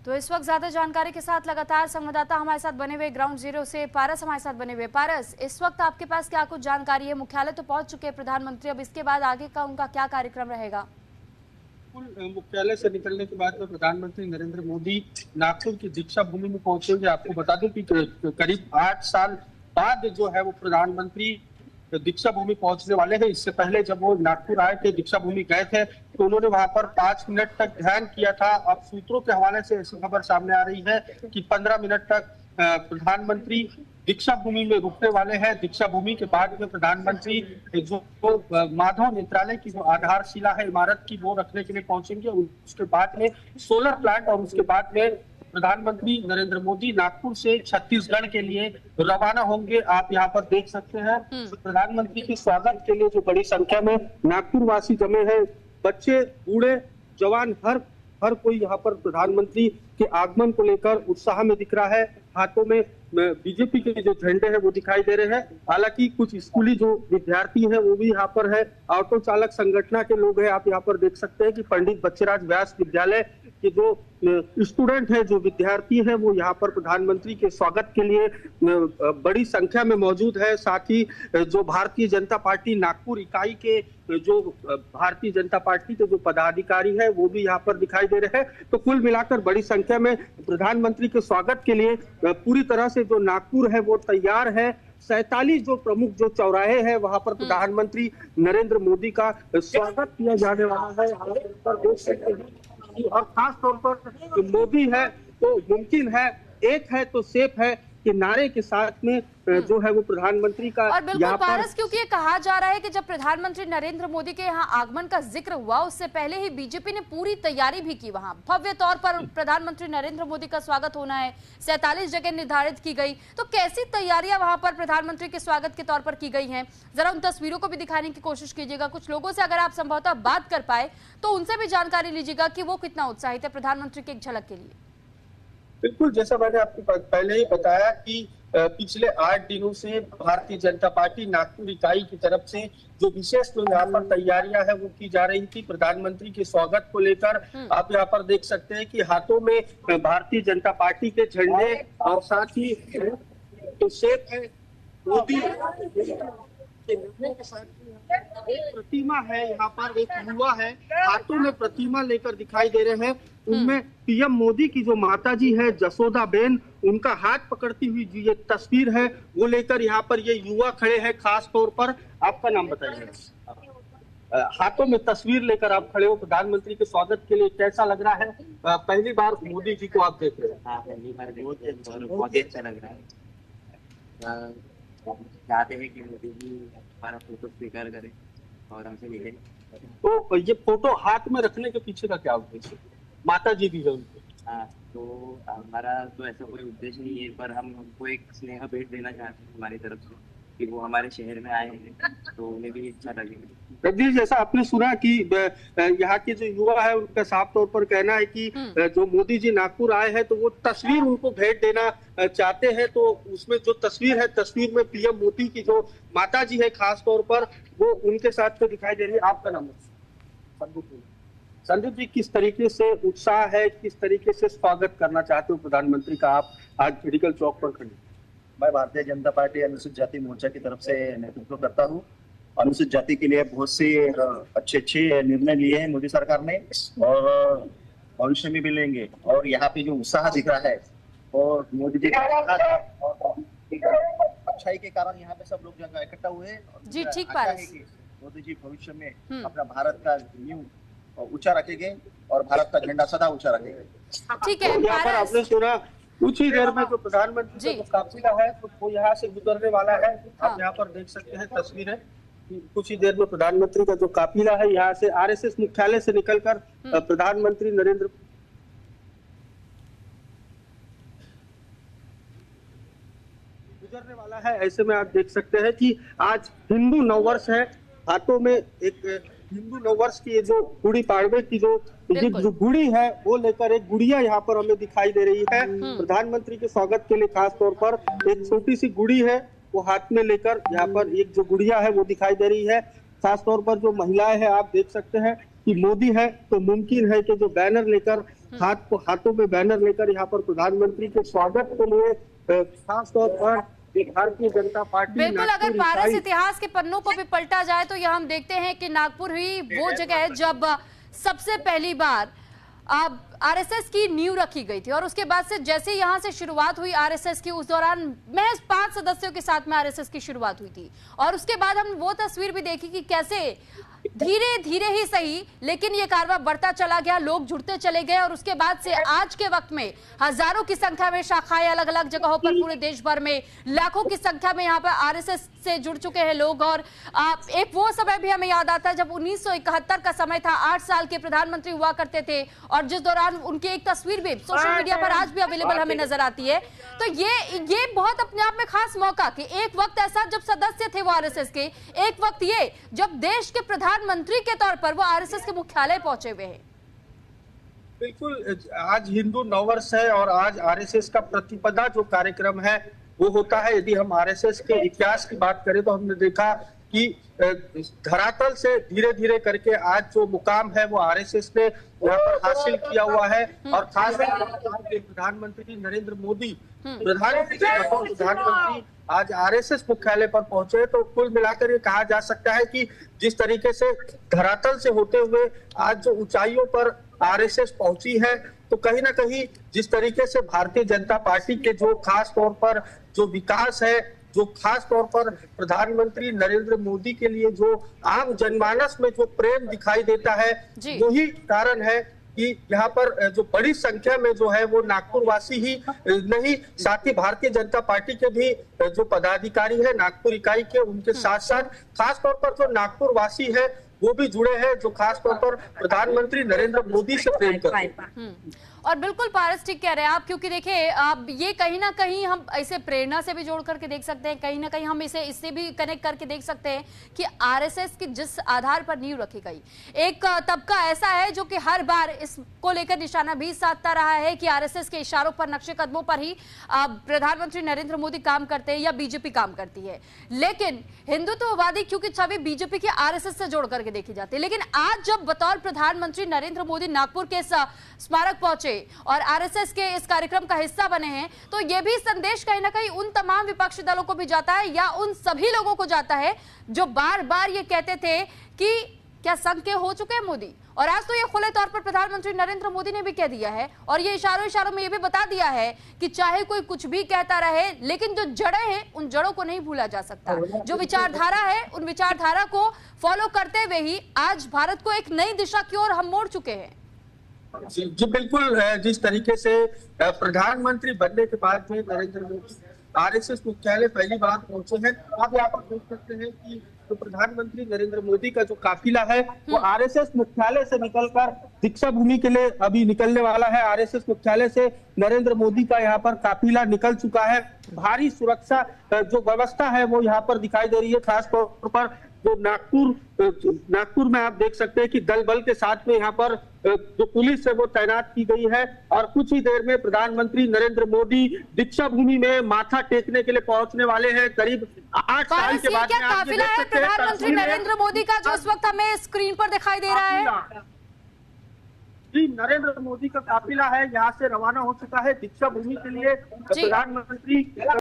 तो इस वक्त ज्यादा जानकारी के साथ लगातार संवाददाता हमारे साथ बने हुए ग्राउंड जीरो से पारस हमारे साथ बने हुए। पारस, इस वक्त आपके पास क्या कुछ जानकारी है? मुख्यालय तो पहुंच चुके हैं प्रधानमंत्री, अब इसके बाद आगे का उनका क्या कार्यक्रम रहेगा? मुख्यालय से निकलने के बाद में प्रधानमंत्री नरेंद्र मोदी नागपुर की दीक्षा भूमि में पहुंचेंगे। आपको बता दूं कि करीब 8 साल बाद जो है वो प्रधानमंत्री दीक्षा भूमि पहुंचने वाले हैं। इससे पहले जब वो नागपुर आए थे, दीक्षा भूमि गए थे, तो उन्होंने वहां पर 5 मिनट तक ध्यान किया था। अब सूत्रों के हवाले से ऐसी खबर सामने आ रही है कि 15 मिनट तक प्रधानमंत्री दीक्षा भूमि में रुकने वाले हैं। दीक्षा भूमि के बाद में प्रधानमंत्री जो माधव नेत्रालय की जो आधारशिला है इमारत की, वो रखने के लिए पहुंचेंगे। उसके बाद में सोलर प्लांट और उसके बाद में प्रधानमंत्री नरेंद्र मोदी नागपुर से छत्तीसगढ़ के लिए रवाना होंगे। आप यहाँ पर देख सकते हैं प्रधानमंत्री के स्वागत के लिए जो बड़ी संख्या में नागपुर वासी जमे हैं, बच्चे, बूढ़े, जवान, हर कोई यहाँ पर प्रधानमंत्री के आगमन को लेकर उत्साह में दिख रहा है। हाथों में बीजेपी के जो झंडे हैं वो दिखाई दे रहे हैं। हालांकि कुछ स्कूली जो विद्यार्थी हैं वो भी यहाँ पर है। ऑटो चालक संगठन के लोग हैं। आप यहाँ पर देख सकते हैं कि पंडित बच्चेराज व्यास विद्यालय के जो स्टूडेंट हैं, जो विद्यार्थी हैं, वो यहाँ पर प्रधानमंत्री के स्वागत के लिए बड़ी संख्या में मौजूद है। साथ ही जो भारतीय जनता पार्टी नागपुर इकाई के जो भारतीय जनता पार्टी के जो पदाधिकारी है वो भी यहाँ पर दिखाई दे रहे हैं। तो कुल मिलाकर बड़ी संख्या में प्रधानमंत्री के स्वागत के लिए पूरी तरह से जो नागपुर है वो तैयार है। 47 जो प्रमुख जो चौराहे हैं वहां पर प्रधानमंत्री नरेंद्र मोदी का स्वागत किया जाने वाला है। और खास तौर पर मोदी है तो मुमकिन है, एक है तो सेफ है के नारे के साथ में जो है वो प्रधानमंत्री का। और बिल्कुल पारस, क्योंकि ये कहा जा रहा है कि जब प्रधानमंत्री नरेंद्र मोदी के यहाँ आगमन का जिक्र हुआ उससे पहले ही बीजेपी ने पूरी तैयारी भी की। वहां भव्य तौर पर प्रधानमंत्री नरेंद्र मोदी का स्वागत होना है, 47 जगह निर्धारित की गई। तो कैसी तैयारियां वहां पर प्रधानमंत्री के स्वागत के तौर पर की गई हैं? जरा उन तस्वीरों को भी दिखाने की कोशिश कीजिएगा। कुछ लोगों से अगर आप संभवतः बात कर पाए तो उनसे भी जानकारी लीजिएगा कि वो कितना उत्साहित है प्रधानमंत्री की एक झलक के लिए। बिल्कुल, जैसा मैंने आपको पहले ही बताया कि पिछले 8 दिनों से भारतीय जनता पार्टी नागपुर इकाई की तरफ से जो विशेष जो यहाँ पर तैयारियां हैं वो की जा रही थी प्रधानमंत्री के स्वागत को लेकर। आप यहाँ पर देख सकते हैं कि हाथों में भारतीय जनता पार्टी के झंडे और साथ ही तो शेख है, मोदी के साथ एक प्रतिमा है, यहाँ पर एक युवा है हाथों में प्रतिमा लेकर दिखाई दे रहे हैं। उनमें पीएम मोदी की जो माताजी है जसोदा बेन, उनका हाथ पकड़ती हुई जो ये तस्वीर है वो लेकर यहाँ पर ये युवा खड़े हैं। खास तौर पर आपका नाम बताइए। हाथों में तस्वीर लेकर आप खड़े हो प्रधानमंत्री के स्वागत के लिए, कैसा लग रहा है? पहली बार मोदी जी को आप देख रहे हैं? पहली बार बहुत अच्छा लग रहा है। चाहते हैं कि मोदी जी हमारा फोटो स्वीकार करें और हमसे मिले। तो ये फोटो हाथ में रखने के पीछे का क्या उद्देश्य? माता जी भी है उनके। हाँ, तो हमारा तो ऐसा कोई उद्देश्य नहीं है, पर हम उनको एक स्नेह भेंट देना चाहते हैं हमारी तरफ से कि वो हमारे शहर में आए हैं तो उन्हें भी अच्छा लगेगा। जगदीश, जैसा आपने सुना कि यहाँ के जो युवा है उनका साफ तौर पर कहना है कि जो मोदी जी नागपुर आए हैं तो वो तस्वीर उनको भेंट देना चाहते हैं। तो उसमें जो तस्वीर है, तस्वीर में पीएम मोदी की जो माता जी है खास तौर पर वो उनके साथ में दिखाई दे रही है। आपका नाम? संदीप जी, किस तरीके से उत्साह है, किस तरीके से स्वागत करना चाहते हो प्रधानमंत्री का? आप आज मेडिकल चौक पर खड़े। मैं भारतीय जनता पार्टी अनुसूचित जाति मोर्चा की तरफ से नेतृत्व करता हूँ। अनुसूचित जाति के लिए बहुत से अच्छे निर्णय लिए हैं मोदी सरकार ने और भविष्य में भी लेंगे। और यहाँ पे जो उत्साह दिख रहा है और मोदी जी का अच्छाई के कारण यहाँ पे सब लोग जगह इकट्ठा हुए। जी ठीक पारस, मोदी जी भविष्य में अपना भारत का न्यू ऊंचा रखेंगे और भारत का झंडा सदा ऊंचा रखेंगे। ठीक है। यहाँ पर आपने सुना कुछ ही देर में जो प्रधानमंत्री का काफिला है तो वो यहाँ से गुजरने वाला है। आप यहाँ पर देख सकते हैं तस्वीरें। कुछ ही देर में प्रधानमंत्री का जो काफिला है यहाँ से आरएसएस मुख्यालय से निकलकर प्रधानमंत्री नरेंद्र गुजरने वाला है। ऐसे में आप देख सकते हैं कि आज हिंदू नववर्ष है। हाथों में एक हिंदू नववर्ष की जो गुड़ी पाड़वे की जो गुड़ी है वो लेकर एक गुड़िया यहाँ पर हमें दिखाई दे रही है। प्रधानमंत्री के स्वागत के लिए खास तौर पर एक छोटी सी गुड़ी है वो हाथ में लेकर यहाँ पर एक जो गुड़िया है वो दिखाई दे रही है। खास तौर पर जो महिलाएं हैं आप देख सकते हैं कि मोदी है तो मुमकिन है कि जो बैनर लेकर हाथों में बैनर लेकर यहाँ पर प्रधानमंत्री के स्वागत के लिए खास तौर पर भारतीय जनता पार्टी बिल्कुल, अगर पारस इतिहास के पन्नों को भी पलटा जाए तो यह हम देखते हैं कि नागपुर ही वो जगह है जब सबसे पहली बार आरएसएस की नींव रखी गई थी और उसके बाद से जैसे यहां से शुरुआत हुई आरएसएस की, उस दौरान महज 5 सदस्यों के साथ में आरएसएस की शुरुआत हुई थी और उसके बाद हमने वो तस्वीर भी देखी कि कैसे धीरे धीरे ही सही लेकिन ये कारवां बढ़ता चला गया, लोग जुड़ते चले गए और उसके बाद से आज के वक्त में हजारों की संख्या में शाखाएं अलग अलग जगहों पर पूरे देश भर में लाखों की संख्या में यहाँ पर आरएसएस से जुड़ चुके हैं लोग। और एक वो समय भी हमें याद आता है जब 1971 का समय था, 8 साल के प्रधानमंत्री हुआ करते थे और जिस दौरान उनकी एक तस्वीर भी सोशल मीडिया पर आज भी अवेलेबल हमें नजर आती है। तो ये बहुत अपने आप में खास मौका कि एक वक्त ऐसा जब सदस्य थे वो आरएसएस के, एक वक्त ये जब देश के प्रधानमंत्री के तौर पर वो आरएसएस के मुख्यालय पहुंचे हुए हैं। बिल्कुल, आज हिंदू नववर्ष है और आज आरएसएस का प्रतिपदा जो कार्यक्रम है वो होता है। यदि हम आरएसएस के इतिहास की बात करें तो हमने देखा कि धरातल से धीरे धीरे करके आज जो मुकाम है वो आरएसएस ने यहाँ पर हासिल किया हुआ है और खासकर प्रधानमंत्री नरेंद्र मोदी प्रधानमंत्री आज आरएसएस मुख्यालय पर पहुंचे तो कुल मिलाकर ये कहा जा सकता है कि जिस तरीके से धरातल से होते हुए आज जो ऊंचाइयों पर आरएसएस पहुंची है तो कहीं ना कहीं जिस तरीके से भारतीय जनता पार्टी के जो खास तौर पर जो विकास है, जो खास तौर पर प्रधानमंत्री नरेंद्र मोदी के लिए जो आम जनमानस में जो प्रेम दिखाई देता है वही कारण है कि यहाँ पर जो बड़ी संख्या में जो है वो नागपुर वासी ही नहीं, साथ ही भारतीय जनता पार्टी के भी जो पदाधिकारी है नागपुर इकाई के, उनके साथ साथ खास तौर पर जो नागपुर वासी है वो भी जुड़े हैं जो खास तौर पर प्रधानमंत्री नरेंद्र मोदी से प्रेम करते हैं। और बिल्कुल पारस ठीक कह रहे हैं आप, क्योंकि देखिए आप ये कहीं ना कहीं हम इसे प्रेरणा से भी जोड़ करके देख सकते हैं, कहीं ना कहीं हम इसे इससे भी कनेक्ट करके देख सकते हैं कि आरएसएस की जिस आधार पर नींव रखी गई, एक तबका ऐसा है जो कि हर बार इसको लेकर निशाना भी साधता रहा है कि आरएसएस के इशारों पर, नक्शे कदमों पर ही प्रधानमंत्री नरेंद्र मोदी काम करते हैं या बीजेपी काम करती है। लेकिन हिंदुत्ववादी क्योंकि छवि बीजेपी की आरएसएस से जोड़ करके देखी जाती है, लेकिन आज जब बतौर प्रधानमंत्री नरेंद्र मोदी नागपुर के स्मारक पहुंचे और आरएसएस के इस कार्यक्रम का हिस्सा बने हैं तो यह भी संदेश कहीं ना कहीं उन तमाम विपक्षी दलों को भी जाता है या उन सभी लोगों को जाता है जो बार बार ये कहते थे कि क्या संघ के हो चुके हैं मोदी, और आज तो ये खुले तौर पर प्रधानमंत्री नरेंद्र मोदी ने भी कह दिया है और ये इशारों में ये भी बता दिया है कि चाहे कोई कुछ भी कहता रहे लेकिन जो जड़ें हैं उन जड़ों को नहीं भूला जा सकता। जो विचारधारा है उन विचारधारा को फॉलो करते हुए ही आज भारत को एक नई दिशा की ओर हम मोड़ चुके हैं। जी बिल्कुल, जिस तरीके से प्रधानमंत्री बनने के बाद में नरेंद्र मोदी आरएसएस मुख्यालय पहली बार पहुंचे हैं, आप यहाँ पर देख सकते हैं कि तो प्रधानमंत्री नरेंद्र मोदी का जो काफिला है वो आरएसएस मुख्यालय से निकलकर दीक्षा भूमि के लिए अभी निकलने वाला है। आरएसएस मुख्यालय से नरेंद्र मोदी का यहाँ पर काफिला निकल चुका है। भारी सुरक्षा जो व्यवस्था है वो यहाँ पर दिखाई दे रही है, खास तौर पर जो नागपुर में आप देख सकते हैं कि दल बल के साथ में यहाँ पर जो पुलिस है वो तैनात की गई है और कुछ ही देर में प्रधानमंत्री नरेंद्र मोदी दीक्षा भूमि में माथा टेकने के लिए पहुंचने वाले हैं। करीब 8 साल के बाद में आप काफिला है प्रधानमंत्री नरेंद्र मोदी का जो इस वक्त हमें स्क्रीन पर दिखाई दे रहा है। जी, नरेंद्र मोदी का काफिला है यहाँ से रवाना हो चुका है दीक्षा भूमि के लिए। प्रधानमंत्री